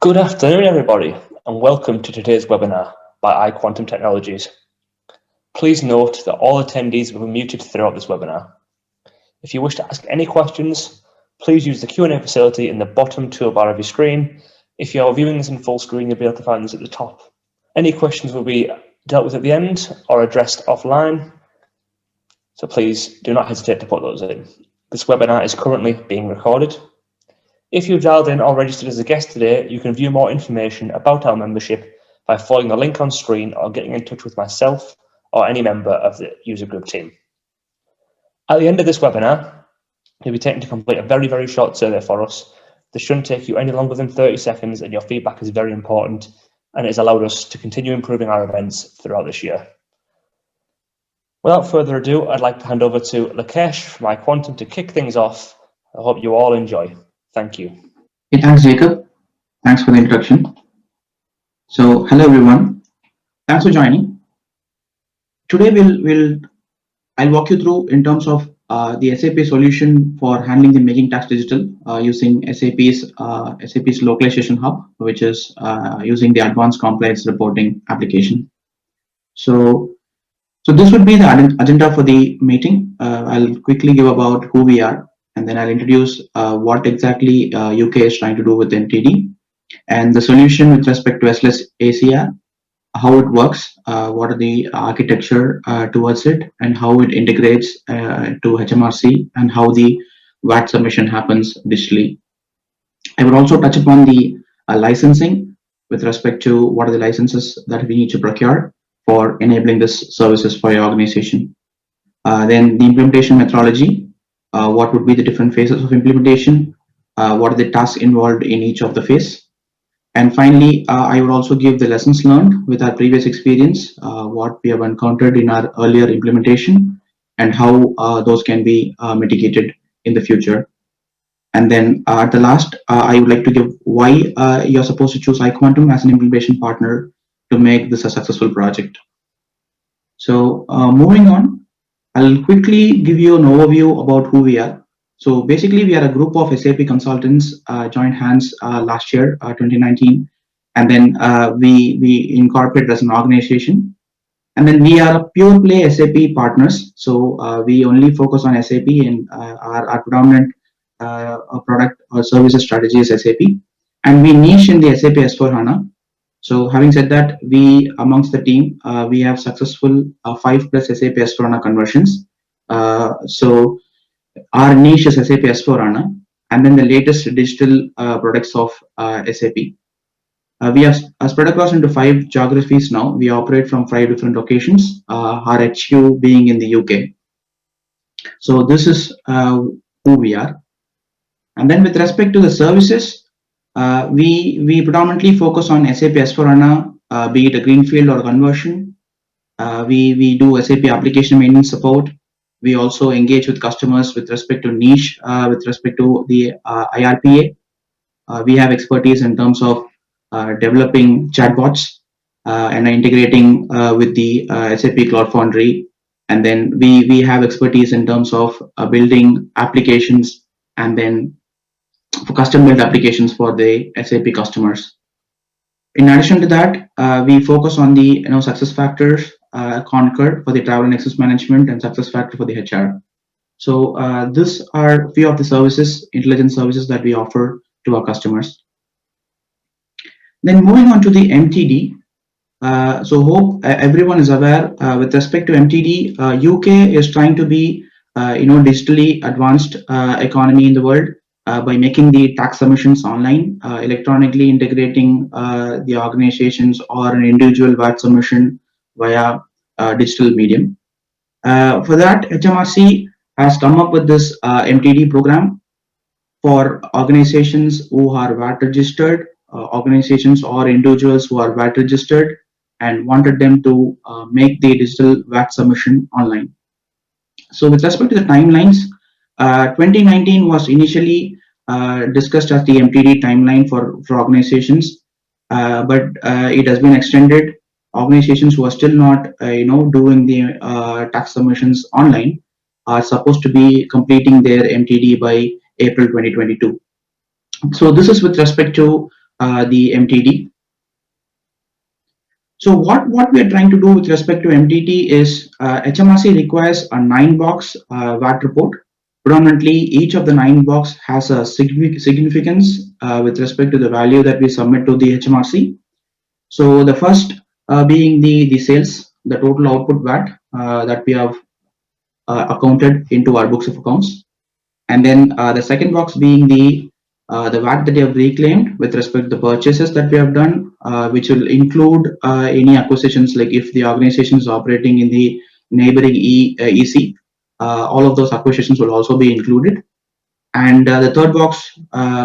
Good afternoon, everybody, and welcome to today's webinar by iQuantum Technologies. Please note that all attendees will be muted throughout this webinar. If you wish to ask any questions, please use the Q&A facility in the bottom toolbar of your screen. If you are viewing this in full screen, you'll be able to find this at the top. Any questions will be dealt with at the end or addressed offline, so please do not hesitate to put those in. This webinar is currently being recorded. If you've dialed in or registered as a guest today, you can view more information about our membership by following the link on screen or getting in touch with myself or any member of the user group team. At the end of this webinar, you'll be taken to complete a very short survey for us. This shouldn't take you any longer than 30 seconds, and your feedback is very important, and it has allowed us to continue improving our events throughout this year. Without further ado, I'd like to hand over to Lakesh from iQuantum to kick things off. I hope you all enjoy. Thank you. Hey, thanks, Jacob. Thanks for the introduction. So, hello everyone. Thanks for joining. Today, I'll walk you through in terms of the SAP solution for handling the Making Tax Digital using SAP's Localization Hub, which is using the Advanced Compliance Reporting application. So this would be the agenda for the meeting. I'll quickly give about who we are, and then I'll introduce what exactly UK is trying to do with MTD and the solution with respect to SLS ACR, how it works, what are the architecture towards it, and how it integrates to HMRC, and how the VAT submission happens digitally. I would also touch upon the licensing with respect to what are the licenses that we need to procure for enabling this services for your organization. Then the implementation methodology, what would be the different phases of implementation, what are the tasks involved in each of the phase. And finally, I would also give the lessons learned with our previous experience, what we have encountered in our earlier implementation, and how those can be mitigated in the future. And then at the last, I would like to give why you're supposed to choose iQuantum as an implementation partner to make this a successful project. So moving on, I'll quickly give you an overview about who we are. So basically, we are a group of SAP consultants joined hands last year, 2019, and then we incorporated as an organization. And then we are pure play SAP partners. So we only focus on SAP, and our predominant product or services strategy is SAP. And we niche in the SAP S4HANA. So having said that, we amongst the team, we have successful 5+ SAP S4HANA conversions. So our niche is SAP S4HANA, and then the latest digital products of SAP. We are spread across into 5 geographies now. We operate from 5 different locations, our HQ being in the UK. So this is who we are. And then with respect to the services, we predominantly focus on SAP S4HANA, be it a greenfield or conversion. We do SAP application maintenance support. We also engage with customers with respect to niche, with respect to the IRPA. We have expertise in terms of developing chatbots and integrating with the SAP Cloud Foundry. And then we have expertise in terms of building applications, and then for custom built applications for the SAP customers. In addition to that, we focus on the success factors, Concur for the travel and access management, and success factor for the HR. So these are a few of the services, intelligence services that we offer to our customers. Then moving on to the MTD. So hope everyone is aware with respect to MTD, UK is trying to be digitally advanced economy in the world by making the tax submissions online, electronically integrating the organizations or an individual VAT submission via digital medium. For that, HMRC has come up with this MTD program for organizations who are VAT registered, organizations or individuals who are VAT registered, and wanted them to make the digital VAT submission online. So with respect to the timelines, 2019 was initially discussed as the MTD timeline for organizations, but it has been extended. Organizations who are still not doing the tax submissions online are supposed to be completing their MTD by April 2022. So this is with respect to the MTD. So what we are trying to do with respect to MTT is HMRC requires a 9-box VAT report. Predominantly, each of the 9 box has a significance with respect to the value that we submit to the HMRC. So the first being the sales, the total output VAT that we have accounted into our books of accounts, and then the second box being the VAT that you have reclaimed with respect to the purchases that we have done, which will include any acquisitions, like if the organization is operating in the neighboring EC, all of those acquisitions will also be included. And the third box,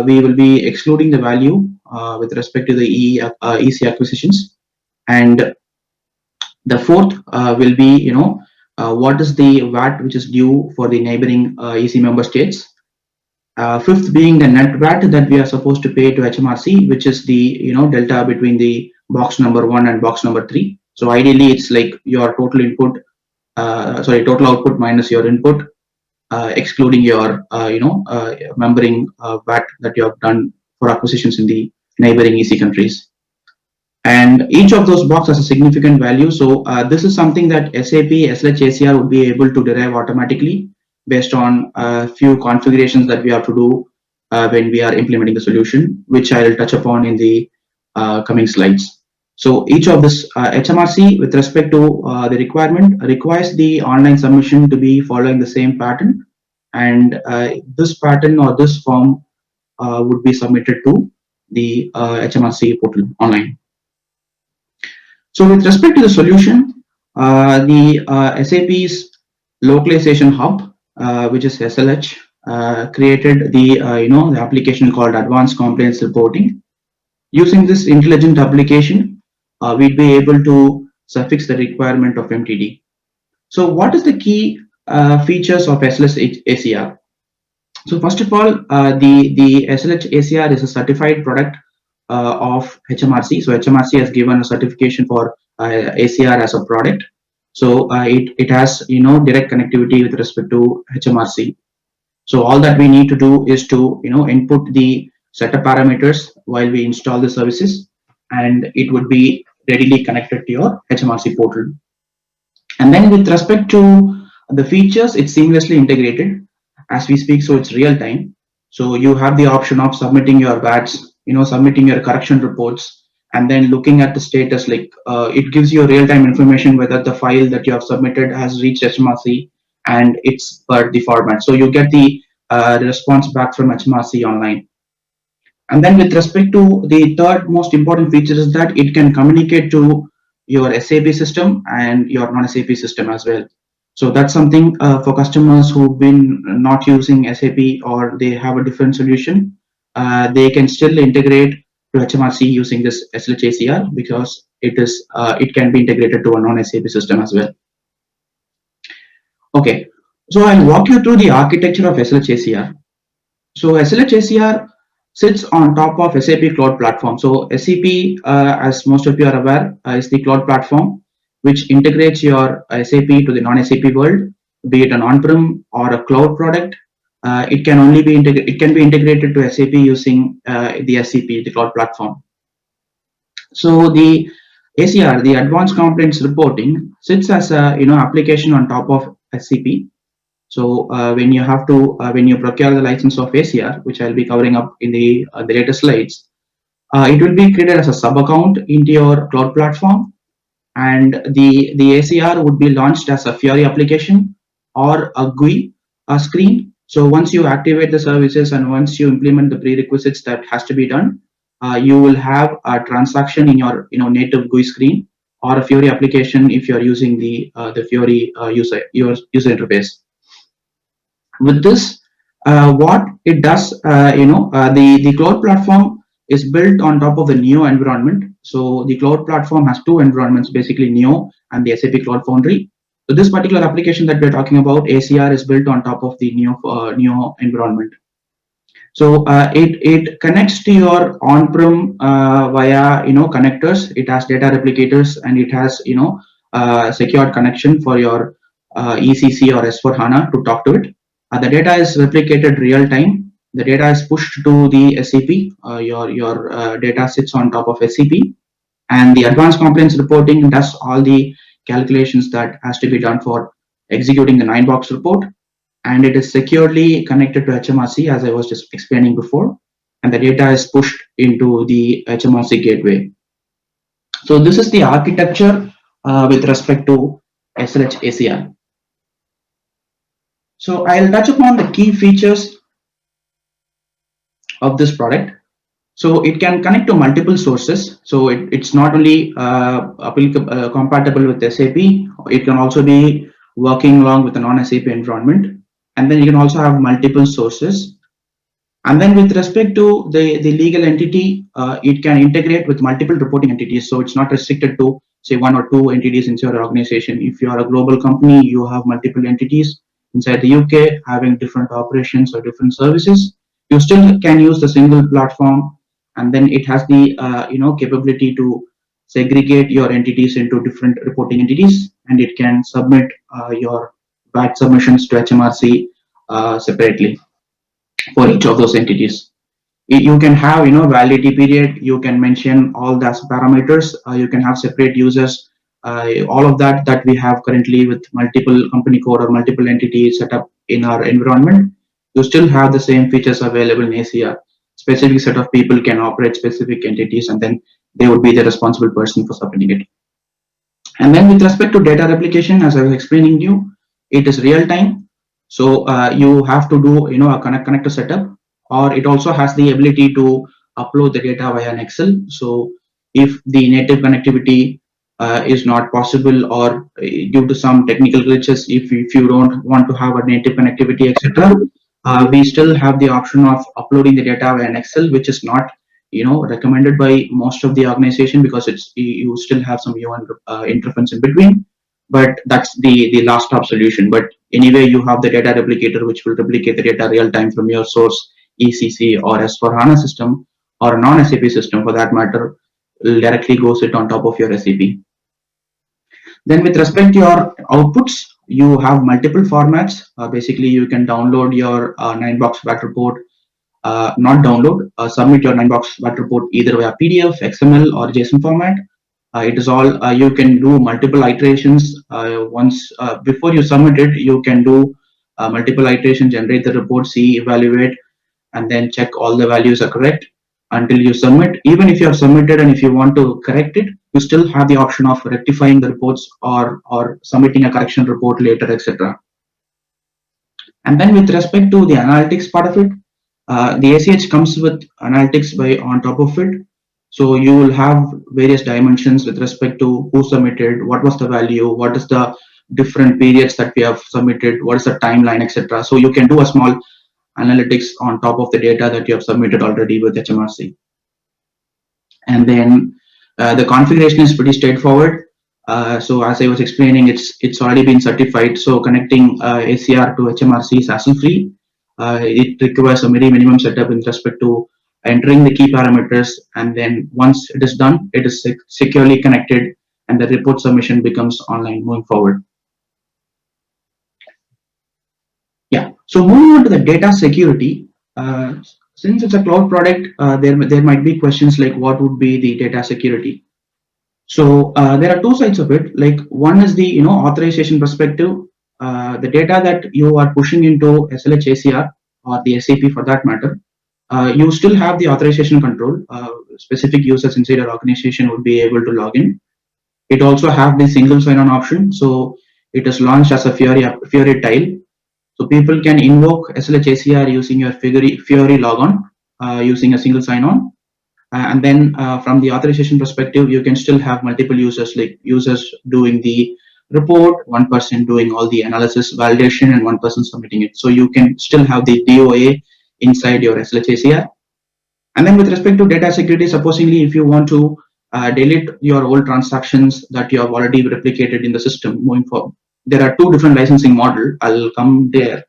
we will be excluding the value with respect to the EC acquisitions. And the fourth will be, what is the VAT which is due for the neighboring EC member states. Fifth being the net VAT that we are supposed to pay to HMRC, which is the delta between the box number 1 and box number 3. So ideally, it's like your total input, total output minus your input, excluding your membering VAT that you have done for acquisitions in the neighboring EC countries. And each of those boxes has a significant value. So this is something that SAP SLH ACR would be able to derive automatically based on a few configurations that we have to do when we are implementing the solution, which I will touch upon in the coming slides. So each of this HMRC with respect to the requirement requires the online submission to be following the same pattern, and this pattern or this form would be submitted to the HMRC portal online. So with respect to the solution, the SAP's localization hub, which is SLH, created the the application called Advanced Compliance Reporting. Using this intelligent application, we'd be able to suffix the requirement of MTD. So what is the key features of SLH ACR? So first of all, the SLH ACR is a certified product of HMRC. So HMRC has given a certification for ACR as a product. So it has direct connectivity with respect to HMRC. So all that we need to do is to input the setup parameters while we install the services, and it would be readily connected to your HMRC portal. And then with respect to the features, it's seamlessly integrated as we speak, so it's real time. So you have the option of submitting your VATs, submitting your correction reports, and then looking at the status, like it gives you real-time information whether the file that you have submitted has reached HMRC and it's per the format. So you get the response back from HMRC online. And then with respect to the third most important feature is that it can communicate to your SAP system and your non-SAP system as well. So that's something for customers who've been not using SAP or they have a different solution, they can still integrate to HMRC using this SLH ACR because it can be integrated to a non-SAP system as well. Okay, so I'll walk you through the architecture of SLH ACR. So SLH ACR sits on top of SAP Cloud Platform. So SAP, as most of you are aware, is the cloud platform which integrates your SAP to the non-SAP world, be it an on-prem or a cloud product. It can only be integrated to SAP using the SCP, the cloud platform. So the ACR, the Advanced Compliance Reporting, sits as a application on top of SCP. So when you procure the license of ACR, which I'll be covering up in the later slides, it will be created as a sub account into your cloud platform, and the ACR would be launched as a Fiori application or a GUI screen. So once you activate the services and once you implement the prerequisites that has to be done, you will have a transaction in your native GUI screen or a Fiori application if you're using the Fiori user interface. With this, what it does, the cloud platform is built on top of the Neo environment. So the cloud platform has two environments, basically Neo and the SAP Cloud Foundry. So this particular application that we're talking about, ACR, is built on top of the Neo environment. So it connects to your on-prem via connectors. It has data replicators and it has secured connection for your ECC or S4HANA to talk to it. The data is replicated real time the data is pushed to the SAP. Your data sits on top of SAP, and the advanced compliance reporting does all the calculations that has to be done for executing the 9-box report, and it is securely connected to HMRC, as I was just explaining before, and the data is pushed into the HMRC gateway. So this is the architecture with respect to SLH ACR. So I'll touch upon the key features of this product. So it can connect to multiple sources. So it's not only compatible with SAP, it can also be working along with a non-SAP environment. And then you can also have multiple sources. And then with respect to the legal entity, it can integrate with multiple reporting entities. So it's not restricted to say 1 or 2 entities inside your organization. If you are a global company, you have multiple entities inside the UK having different operations or different services. You still can use the single platform, and then it has the capability to segregate your entities into different reporting entities, and it can submit your batch submissions to HMRC separately for each of those entities. You can have validity period. You can mention all those parameters. You can have separate users. All of that we have currently with multiple company code or multiple entities set up in our environment. You still have the same features available in ACR. Specific set of people can operate specific entities, and then they would be the responsible person for submitting it. And then with respect to data replication, as I was explaining you, it is real time. So you have to do a connector setup, or it also has the ability to upload the data via an Excel. So if the native connectivity is not possible, or due to some technical glitches, if you don't want to have a native connectivity, etc., we still have the option of uploading the data via an Excel, which is not recommended by most of the organization, because you still have some UN interference in between. But that's the last stop solution. But anyway, you have the data replicator, which will replicate the data real time from your source ECC or S4HANA system, or a non-SAP system for that matter, will directly go sit on top of your SAP. Then with respect to your outputs, you have multiple formats. Basically, you can download your 9-box batch report, not download, submit your 9-box batch report either via PDF, XML, or JSON format. It is all you can do multiple iterations. Once before you submit it, you can do multiple iterations, generate the report, see, evaluate, and then check all the values are correct until you submit. Even if you have submitted and if you want to correct it, you still have the option of rectifying the reports or submitting a correction report later, etc. And then with respect to the analytics part of it, the ACH comes with analytics on top of it. So you will have various dimensions with respect to who submitted, what was the value, what is the different periods that we have submitted, what is the timeline, etc. So you can do a small analytics on top of the data that you have submitted already with HMRC. And then the configuration is pretty straightforward. So as I was explaining, it's already been certified. So connecting ACR to HMRC is hassle-free. It requires a very minimum setup with respect to entering the key parameters, and then once it is done, it is securely connected, and the report submission becomes online moving forward. Yeah. So moving on to the data security, since it's a cloud product, there might be questions like what would be the data security. So there are two sides of it. Like one is the authorization perspective. The data that you are pushing into SLH ACR or the SAP for that matter, you still have the authorization control. Specific users inside your organization would be able to log in. It also have the single sign-on option. So it is launched as a Fiori tile. So people can invoke SLH ACR using your Fiori logon using a single sign-on. And then from the authorization perspective, you can still have multiple users, like users doing the report, one person doing all the analysis validation, and one person submitting it. So you can still have the DOA inside your SLH ACR. And then with respect to data security, supposedly if you want to delete your old transactions that you have already replicated in the system moving forward, there are two different licensing models. I'll come there.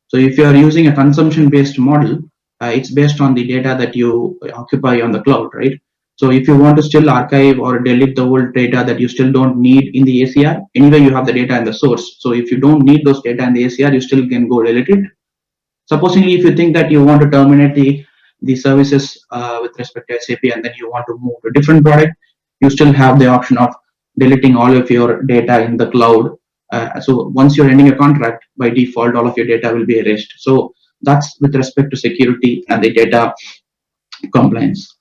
So if you are using a consumption-based model, it's based on the data that you occupy on the cloud, right? So if you want to still archive or delete the old data that you still don't need in the ACR, anyway you have the data in the source. So if you don't need those data in the ACR, you still can go delete it. Supposingly, if you think that you want to terminate the services with respect to SAP and then you want to move to a different product, you still have the option of deleting all of your data in the cloud. So once you're ending a contract, by default, all of your data will be erased. So that's with respect to security and the data compliance.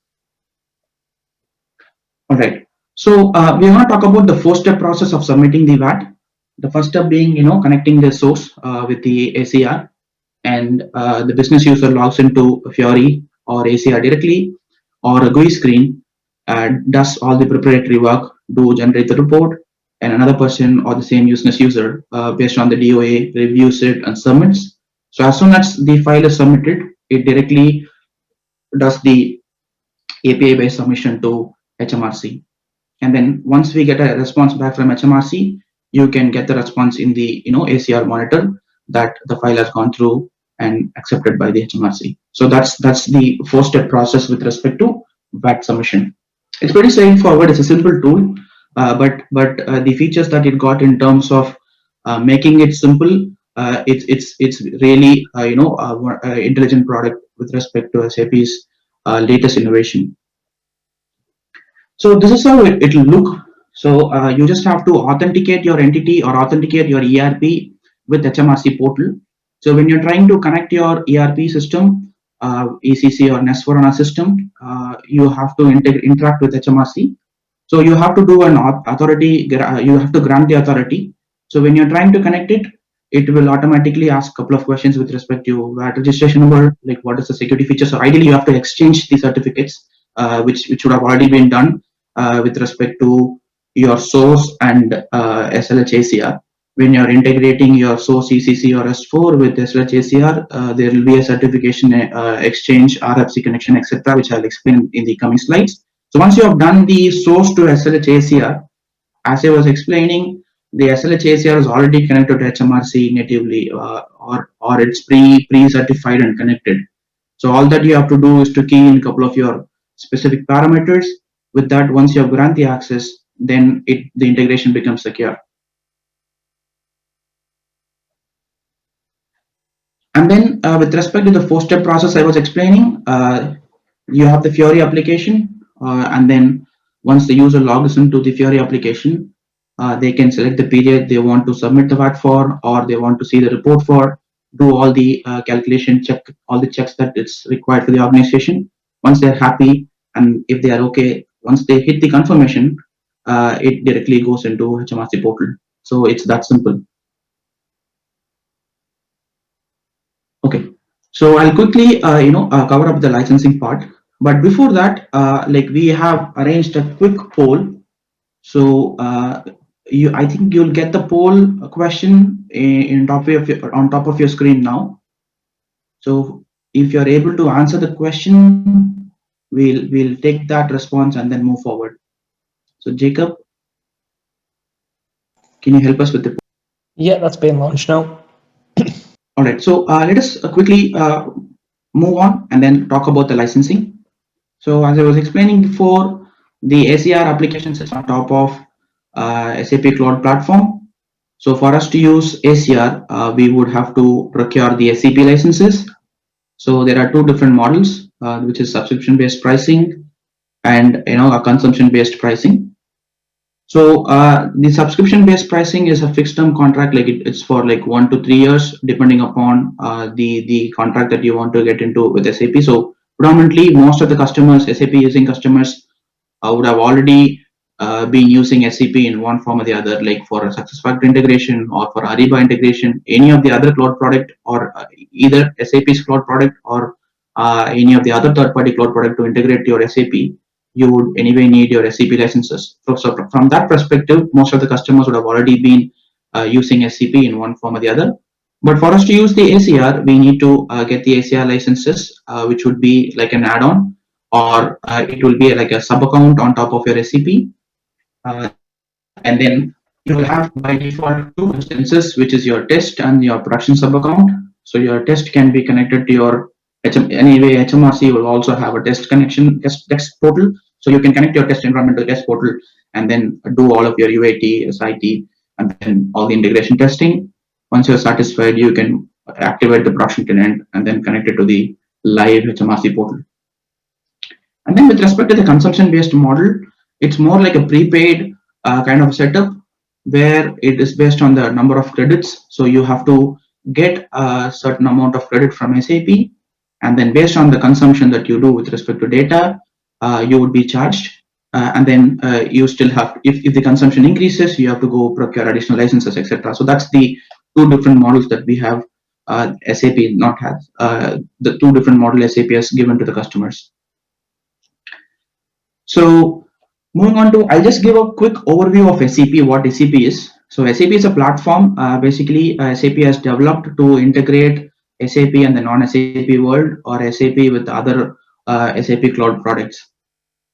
All right. So we're going to talk about the four-step process of submitting the VAT. The first step being, connecting the source with the ACR, and the business user logs into Fiori or ACR directly, or a GUI screen, does all the preparatory work, generate the report, and another person or the same business user, based on the DOA, reviews it and submits. So as soon as the file is submitted, it directly does the API-based submission to HMRC. And then once we get a response back from HMRC, you can get the response in the ACR monitor that the file has gone through and accepted by the HMRC. So that's the four-step process with respect to VAT submission. It's pretty straightforward. It's a simple tool, but the features that it got in terms of making it simple, it's really intelligent product with respect to SAP's latest innovation. So this is how it will look. So you just have to authenticate your entity or authenticate your ERP with HMRC portal. So when you're trying to connect your ERP system, ECC or S/4HANA system, you have to interact with HMRC. So you have to do an authority, you have to grant the authority. So when you're trying to connect it, it will automatically ask a couple of questions with respect to VAT registration number, like what is the security feature. So ideally you have to exchange the certificates, which would have already been done with respect to your source and SLH ACR. When you're integrating your source ECC or S4 with SLH ACR, there will be a certification exchange, RFC connection, etc., which I'll explain in the coming slides. So once you have done the source to SLH ACR, as I was explaining, the SLH ACR is already connected to HMRC natively, or it's pre-certified and connected. So all that you have to do is to key in a couple of your specific parameters. With that, once you have grant the access, then the integration becomes secure. And then with respect to the four-step process I was explaining, you have the Fiori application, and then once the user logs into the Fiori application, they can select the period they want to submit the VAT for, or they want to see the report for, do all the calculation, check all the checks that it's required for the organization. Once they're happy, and if they are okay, once they hit the confirmation, it directly goes into HMRC portal. So it's that simple. Okay, so I'll quickly cover up the licensing part. But before that, like we have arranged a quick poll. So I think you'll get the poll question on top of your screen now. So if you're able to answer the question, we'll take that response and then move forward. So Jacob, can you help us with the poll? Yeah, that's being launched now. All right, so let us quickly move on and then talk about the licensing. So as I was explaining before, the ACR application sits on top of SAP Cloud Platform. So for us to use ACR, we would have to procure the SAP licenses. So there are two different models, which is subscription-based pricing and a consumption-based pricing. So the subscription-based pricing is a fixed-term contract, like it's for like 1 to 3 years, depending upon the contract that you want to get into with SAP. So predominantly, most of the customers, SAP using customers, would have already been using SAP in one form or the other, like for a SuccessFactors integration or for Ariba integration, any of the other cloud product, or either SAP's cloud product or any of the other third-party cloud product to integrate your SAP. You would anyway need your SAP licenses. So from that perspective, most of the customers would have already been using SAP in one form or the other. But for us to use the ACR, we need to get the ACR licenses, which would be like an add-on, or it will be like a sub-account on top of your SAP. And then you will have by default two instances, which is your test and your production sub-account. So your test can be connected to your anyway, HMRC will also have a test connection, test portal. So you can connect your test environment to the test portal and then do all of your UAT, SIT, and then all the integration testing. Once you're satisfied, you can activate the production tenant, and then connect it to the live HMRC portal. And then with respect to the consumption-based model, it's more like a prepaid kind of setup where it is based on the number of credits. So you have to get a certain amount of credit from SAP, and then based on the consumption that you do with respect to data, you would be charged. And then you still have, if the consumption increases, you have to go procure additional licenses, etc. So that's the two different models that we have. SAP not has the two different models SAP has given to the customers. So moving on to, I'll just give a quick overview of SAP, what SAP is. So SAP is a platform. Basically, SAP has developed to integrate SAP and the non-SAP world, or SAP with other SAP cloud products.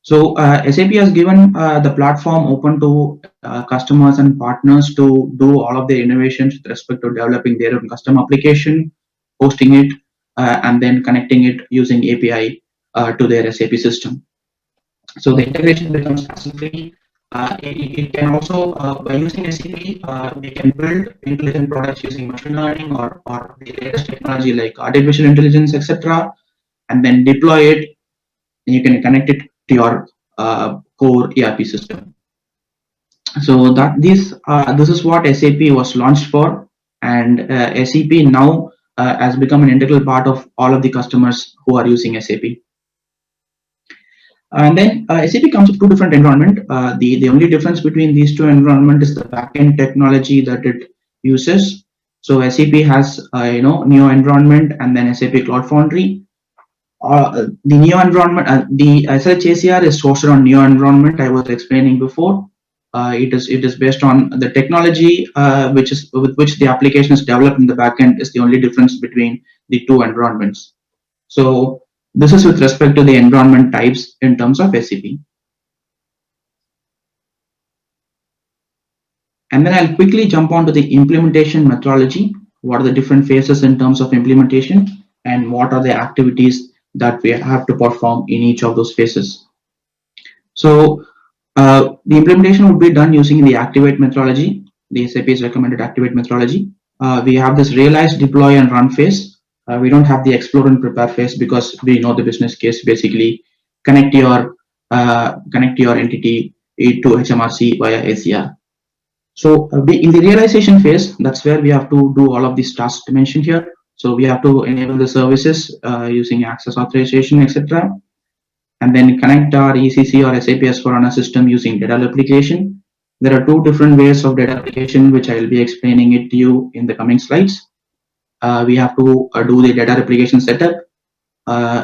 So SAP has given the platform open to customers and partners to do all of their innovations with respect to developing their own custom application, hosting it, and then connecting it using API to their SAP system. So the integration becomes hassle-free. It can also, by using SAP, we can build intelligent products using machine learning or the latest technology like artificial intelligence, etc., and then deploy it, and you can connect it to your core ERP system. So that this is what SAP was launched for, and SAP now has become an integral part of all of the customers who are using SAP. And then SAP comes with two different environments. The only difference between these two environments is the backend technology that it uses. So SAP has Neo environment and then SAP Cloud Foundry. The Neo environment, the SLHACR is hosted on Neo environment. I was explaining before. It is based on the technology with which the application is developed in the backend is the only difference between the two environments. So this is with respect to the environment types in terms of SAP. And then I'll quickly jump on to the implementation methodology. What are the different phases in terms of implementation, and what are the activities that we have to perform in each of those phases. So the implementation would be done using the activate methodology, the SAP's recommended activate methodology. We have this realize, deploy, and run phase. We don't have the explore and prepare phase because we know the business case. Basically, connect your entity to HMRC via ACR. So in the realization phase, that's where we have to do all of these tasks mentioned here. So we have to enable the services using access authorization, etc. And then connect our ECC or SAP S/4HANA system using data replication. There are two different ways of data replication, which I will be explaining it to you in the coming slides. We have to do the data replication setup.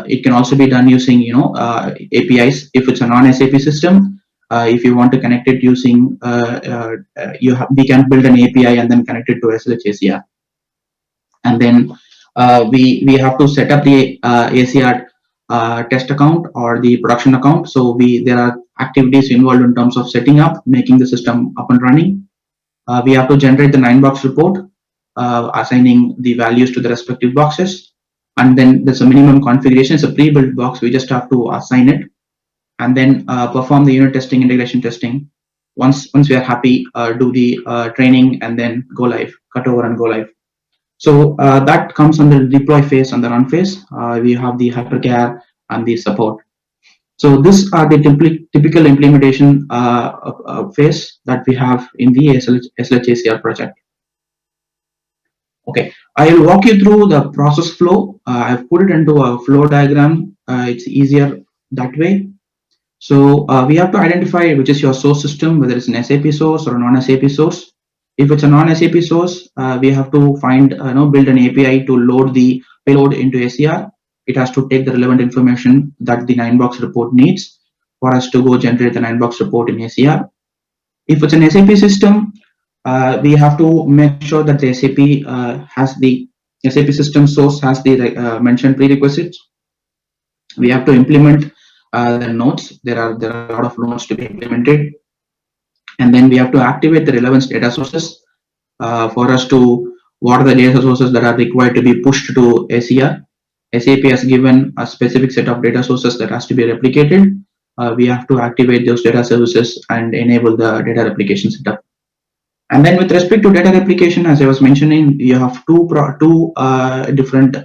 It can also be done using APIs if it's a non-SAP system. If you want to connect it using, we can build an API and then connect it to SLHACR. And then we have to set up the ACR test account or the production account. So there are activities involved in terms of setting up, making the system up and running. We have to generate the 9-box report, assigning the values to the respective boxes. And then there's a minimum configuration. It's a pre-built box. We just have to assign it, and then perform the unit testing, integration testing. Once we are happy, do the training, and then go live, cut over and go live. So that comes under the deploy phase and the run phase. We have the hypercare and the support. So these are the typical implementation phase that we have in the SLHACR project. Okay, I will walk you through the process flow. I've put it into a flow diagram. It's easier that way. So we have to identify which is your source system, whether it's an SAP source or a non-SAP source. If it's a non-SAP source, we have to build an API to load the payload into ACR. It has to take the relevant information that the 9-box report needs for us to go generate the 9-box report in ACR. If it's an SAP system, we have to make sure that the SAP system source has the mentioned prerequisites. We have to implement the nodes. There are a lot of nodes to be implemented. And then we have to activate the relevant data sources for us to, what are the data sources that are required to be pushed to ACR. SAP has given a specific set of data sources that has to be replicated. We have to activate those data services and enable the data replication setup. And then with respect to data replication, as I was mentioning, you have two different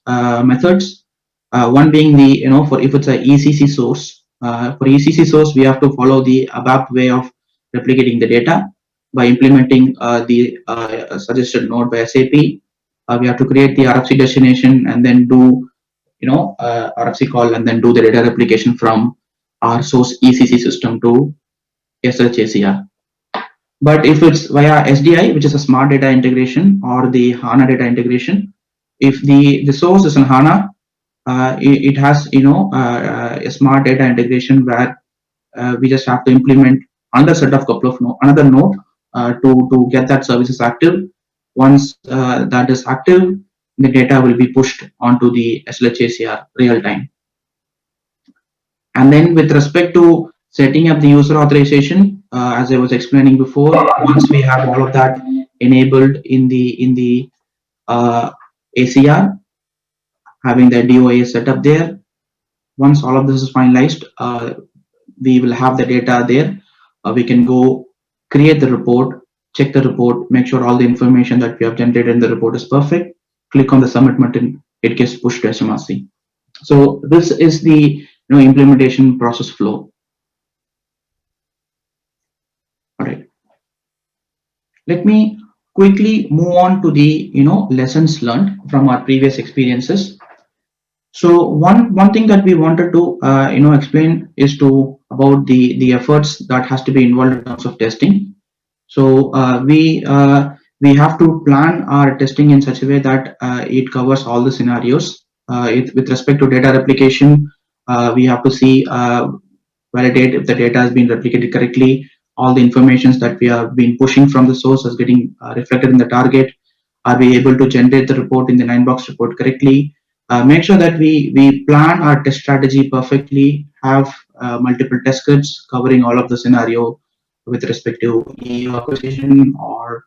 methods. One being the, for if it's a ECC source, for ECC source, we have to follow the ABAP way of replicating the data by implementing the suggested node by SAP. We have to create the RFC destination and then do, RFC call and then do the data replication from our source ECC system to SHACR. But if it's via SDI, which is a smart data integration, or the HANA data integration, if the source is in HANA, it has a smart data integration where we just have to implement another set of another node to get that services active. Once that is active, the data will be pushed onto the SLHACR real time. And then with respect to setting up the user authorization, as I was explaining before, once we have all of that enabled in the ACR, having the DOA set up there, once all of this is finalized, we will have the data there. We can go create the report, check the report, make sure all the information that we have generated in the report is perfect, click on the submit button, it gets pushed to HMRC. So this is the implementation process flow. All right. Let me quickly move on to the lessons learned from our previous experiences. So one thing that we wanted to explain is about the efforts that has to be involved in terms of testing. So we have to plan our testing in such a way that it covers all the scenarios. With respect to data replication, we have to see validate if the data has been replicated correctly. All the informations that we have been pushing from the source is getting reflected in the target. Are we able to generate the report in the 9-box report correctly? Make sure that we plan our test strategy perfectly, have multiple test scripts covering all of the scenario with respect to EU acquisition, or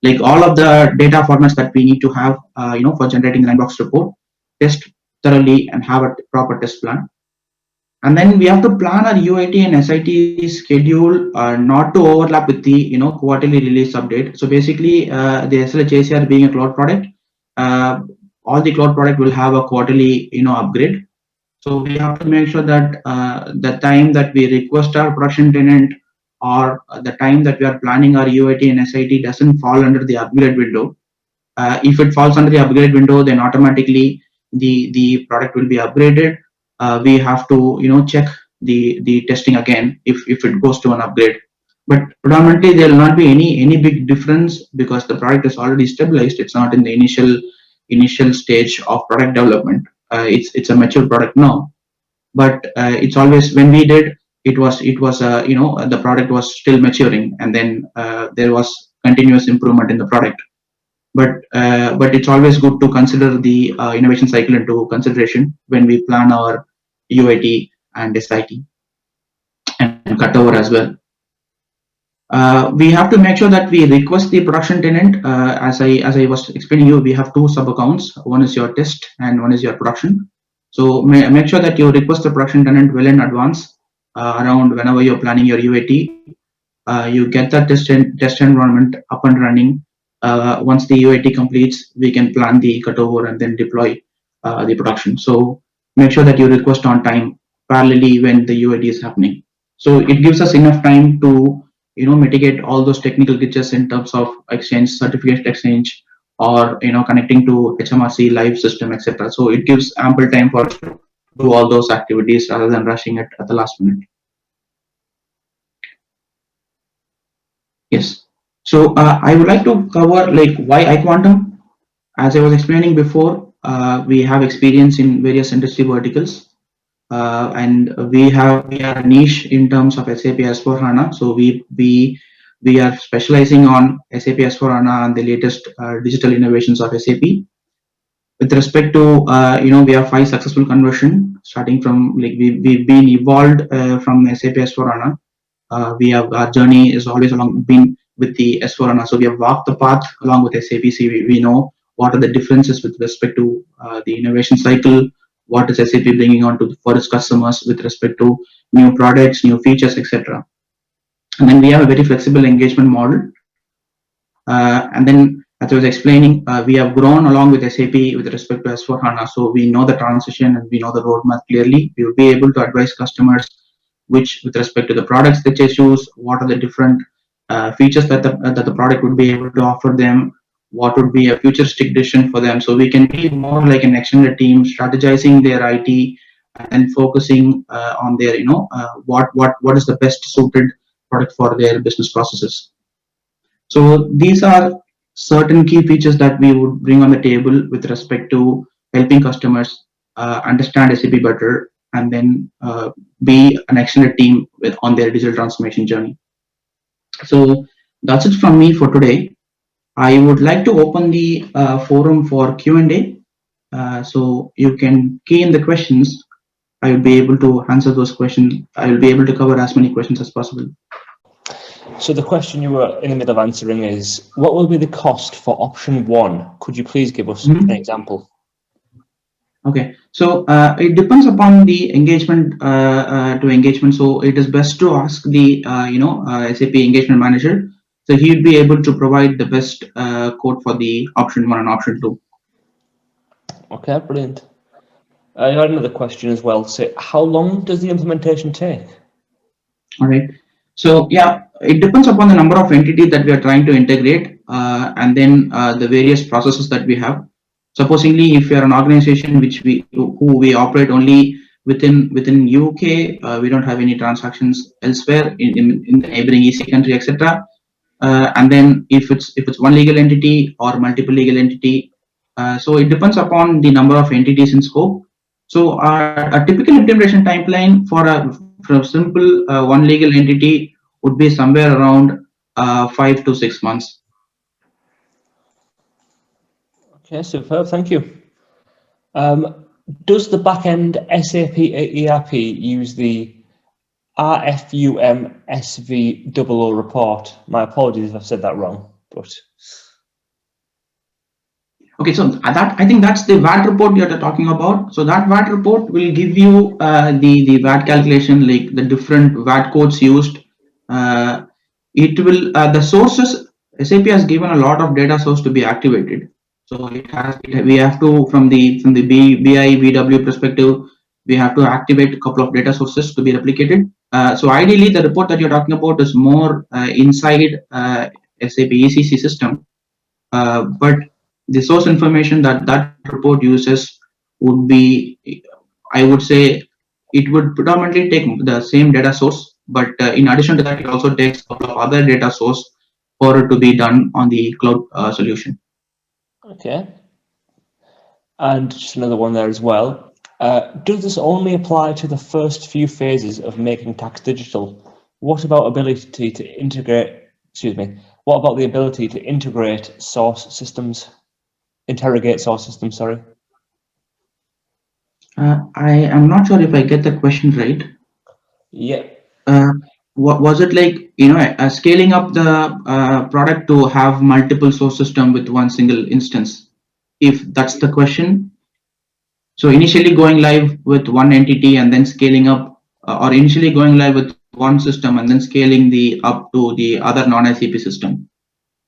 like all of the data formats that we need to have for generating the 9-box report. Test thoroughly and have a proper test plan. And then we have to plan our UAT and SIT schedule not to overlap with the quarterly release update. So basically, the SLHACR being a cloud product, all the cloud product will have a quarterly upgrade. So we have to make sure that the time that we request our production tenant, or the time that we are planning our UAT and SIT doesn't fall under the upgrade window. If it falls under the upgrade window, then automatically the product will be upgraded. We have to check the testing again if it goes to an upgrade. But predominantly there will not be any big difference because the product is already stabilized. It's not in the initial stage of product development. It's a mature product now. But it's always, when we did, it was the product was still maturing, and then there was continuous improvement in the product. But it's always good to consider the innovation cycle into consideration when we plan our UAT and SIT and cutover as well. We have to make sure that we request the production tenant. As I was explaining you, we have two sub accounts. One is your test and one is your production. So make sure that you request the production tenant well in advance, around whenever you're planning your UAT. You get that test environment up and running. Once the UAT completes, we can plan the cutover and then deploy the production. So make sure that you request on time parallelly when the UAT is happening. So it gives us enough time to mitigate all those technical glitches in terms of exchange, certificate exchange, or connecting to HMRC live system, etc. So it gives ample time for us to do all those activities rather than rushing it at the last minute. Yes. So I would like to cover why iQuantum. As I was explaining before, we have experience in various industry verticals, and we are a niche in terms of SAP S/4HANA. So we are specializing on SAP S/4HANA and the latest digital innovations of SAP. With respect to we have 5 successful conversion starting from we've been evolved from SAP S/4HANA. Our journey is always been with the S/4HANA. So we have walked the path along with SAP. So we know what are the differences with respect to the innovation cycle, what is SAP bringing on for its customers with respect to new products, new features, etc. And then we have a very flexible engagement model. And then, as I was explaining, we have grown along with SAP with respect to S/4HANA. So we know the transition and we know the roadmap clearly. We will be able to advise customers which, with respect to the products that they choose, what are the different features that the product would be able to offer them, what would be a futuristic decision for them. So we can be more like an extended team, strategizing their IT and focusing on their, what is the best suited product for their business processes. So these are certain key features that we would bring on the table with respect to helping customers understand SAP better and then be an extended team on their digital transformation journey. So that's it from me for today. I would like to open the forum for Q&A. So you can key in the questions. I will be able to answer those questions. I will be able to cover as many questions as possible. So the question you were in the middle of answering is, what will be the cost for option 1? Could you please give us an example? Okay, so it depends upon the engagement to engagement. So it is best to ask the SAP engagement manager. So he would be able to provide the best quote for the option 1 and option 2. Okay, brilliant. I had another question as well. So how long does the implementation take? All right. So yeah, it depends upon the number of entities that we are trying to integrate and then the various processes that we have. Supposedly, if you are an organization who we operate only within UK, we don't have any transactions elsewhere in the neighboring EC country, etc. And then if it's one legal entity or multiple legal entity, so it depends upon the number of entities in scope. So a typical implementation timeline for a simple one legal entity would be somewhere around 5 to 6 months. Okay, superb. Thank you. Does the backend SAP ERP use the RFUM SV00 report? My apologies if I've said that wrong, but. Okay, so I think that's the VAT report you're talking about. So that VAT report will give you the VAT calculation, like the different VAT codes used. It will the sources. SAP has given a lot of data source to be activated. So we have to from the BI BW perspective, we have to activate a couple of data sources to be replicated. So ideally, the report that you're talking about is more inside SAP ECC system, but the source information that report uses would be, I would say, it would predominantly take the same data source, but in addition to that, it also takes a couple of other data source for it to be done on the cloud solution. Okay. And just another one there as well. Does this only apply to the first few phases of making tax digital? What about ability to integrate, what about the ability to interrogate source systems, sorry? I am not sure if I get the question right. Yeah. What was it like, scaling up the product to have multiple source system with one single instance? If that's the question. So initially going live with one entity and then scaling up, or initially going live with one system and then scaling up to the other non-SAP system.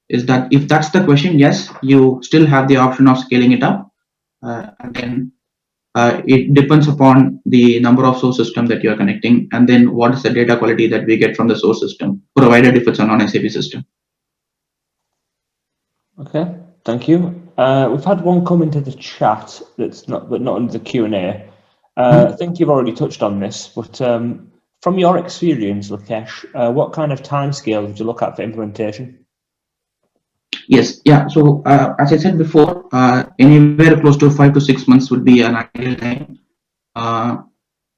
Is that, if that's the question, yes, you still have the option of scaling it up. And then it depends upon the number of source system that you're connecting, and then what is the data quality that we get from the source system, provided if it's a non-SAP system. Okay, thank you. We've had one come into the chat but not under the Q&A. I think you've already touched on this, but from your experience, Lokesh, what kind of timescale would you look at for implementation? Yes, yeah. So as I said before, anywhere close to 5 to 6 months would be an ideal time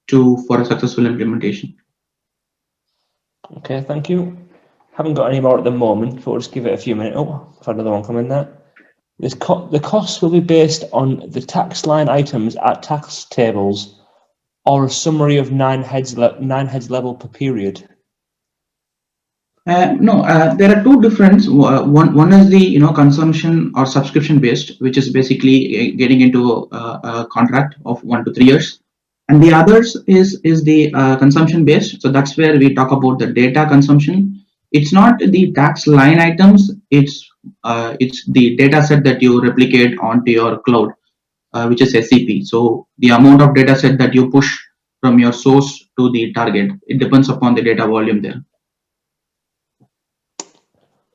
for a successful implementation. Okay, thank you. Haven't got any more at the moment, but we'll just give it a few minutes. Oh, I've had another one come in there. The costs will be based on the tax line items at tax tables, or a summary of 9 heads level per period. No, there are two different. One is the consumption or subscription based, which is basically getting into a contract of 1 to 3 years, and the others is the consumption based. So that's where we talk about the data consumption. It's not the tax line items. It's it's the data set that you replicate onto your cloud, which is SCP. So the amount of data set that you push from your source to the target, it depends upon the data volume there.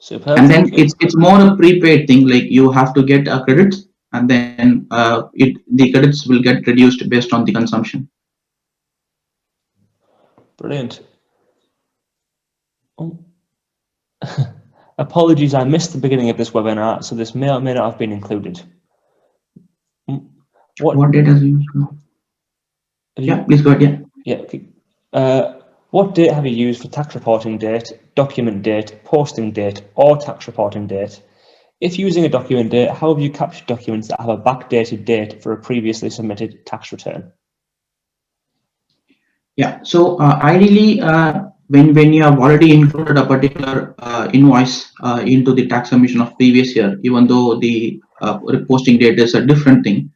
Superb. And then it's more a prepaid thing, like you have to get a credit, and then the credits will get reduced based on the consumption. Brilliant. Oh. Apologies, I missed the beginning of this webinar, so this may or may not have been included. What data do you use? Yeah, please go ahead. Yeah. What date have you used for tax reporting date, document date, posting date, or tax reporting date? If using a document date, how have you captured documents that have a backdated date for a previously submitted tax return? Yeah, so ideally, when you have already included a particular invoice into the tax submission of previous year, even though the posting date is a different thing,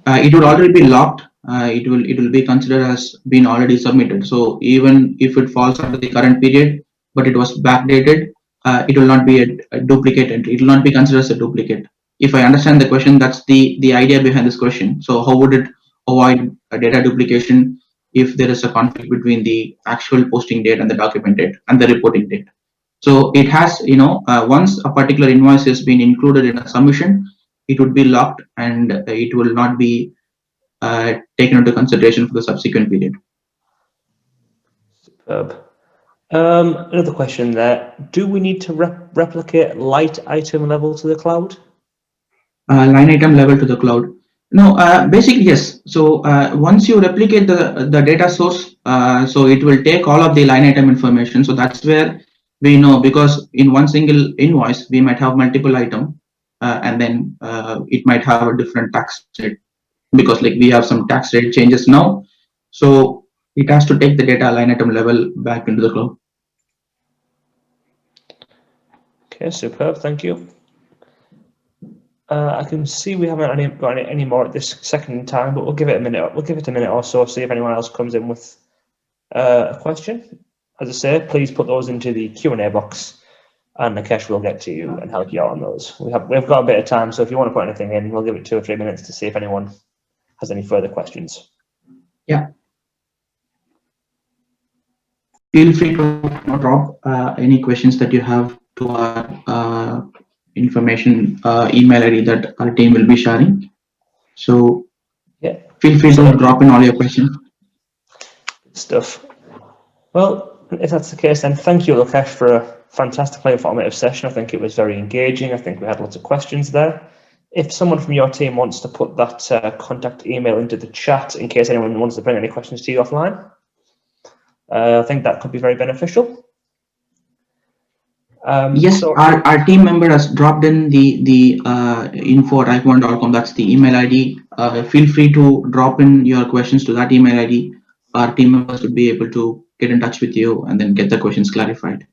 it would already be locked. It will be considered as being already submitted. So even if it falls under the current period, but it was backdated, it will not be a duplicate entry. It will not be considered as a duplicate. If I understand the question, that's the idea behind this question. So how would it avoid a data duplication if there is a conflict between the actual posting date and the document date and the reporting date? So it has, once a particular invoice has been included in a submission, it would be locked and it will not be taken into consideration for the subsequent period. Superb. Another question there. Do we need to replicate light item level to the cloud? Line item level to the cloud. No, basically yes. So once you replicate the data source, so it will take all of the line item information. So that's where we know, because in one single invoice we might have multiple item, and then it might have a different tax rate, because like we have some tax rate changes now. So it has to take the data line item level back into the cloud. Okay, superb. Thank you. I can see we haven't got any more at this second in time, but we'll give it a minute. We'll give it a minute or so, see if anyone else comes in with a question. As I say, please put those into the Q&A box, and Nikesh will get to you and help you out on those. We've got a bit of time, so if you want to put anything in, we'll give it 2 or 3 minutes to see if anyone has any further questions. Yeah. Feel free to drop any questions that you have to our information email ID that our team will be sharing. So yeah, feel free to drop in all your questions. Good stuff. Well, if that's the case, then thank you, Nikesh, for a fantastically informative session. I think it was very engaging. I think we had lots of questions there. If someone from your team wants to put that contact email into the chat in case anyone wants to bring any questions to you offline, I think that could be very beneficial. Yes, so our team member has dropped in the info@iquant.com. That's the email ID. Feel free to drop in your questions to that email ID. Our team members would be able to get in touch with you and then get the questions clarified.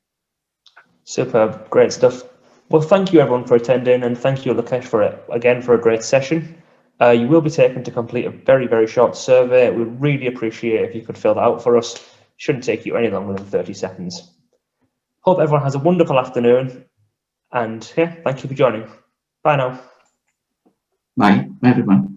Superb, great stuff. Well, thank you everyone for attending, and thank you, Nikesh, for a great session. You will be taken to complete a very, very short survey. We really appreciate it if you could fill that out for us. It shouldn't take you any longer than 30 seconds. Hope everyone has a wonderful afternoon, and yeah, thank you for joining. Bye now. Bye, everyone.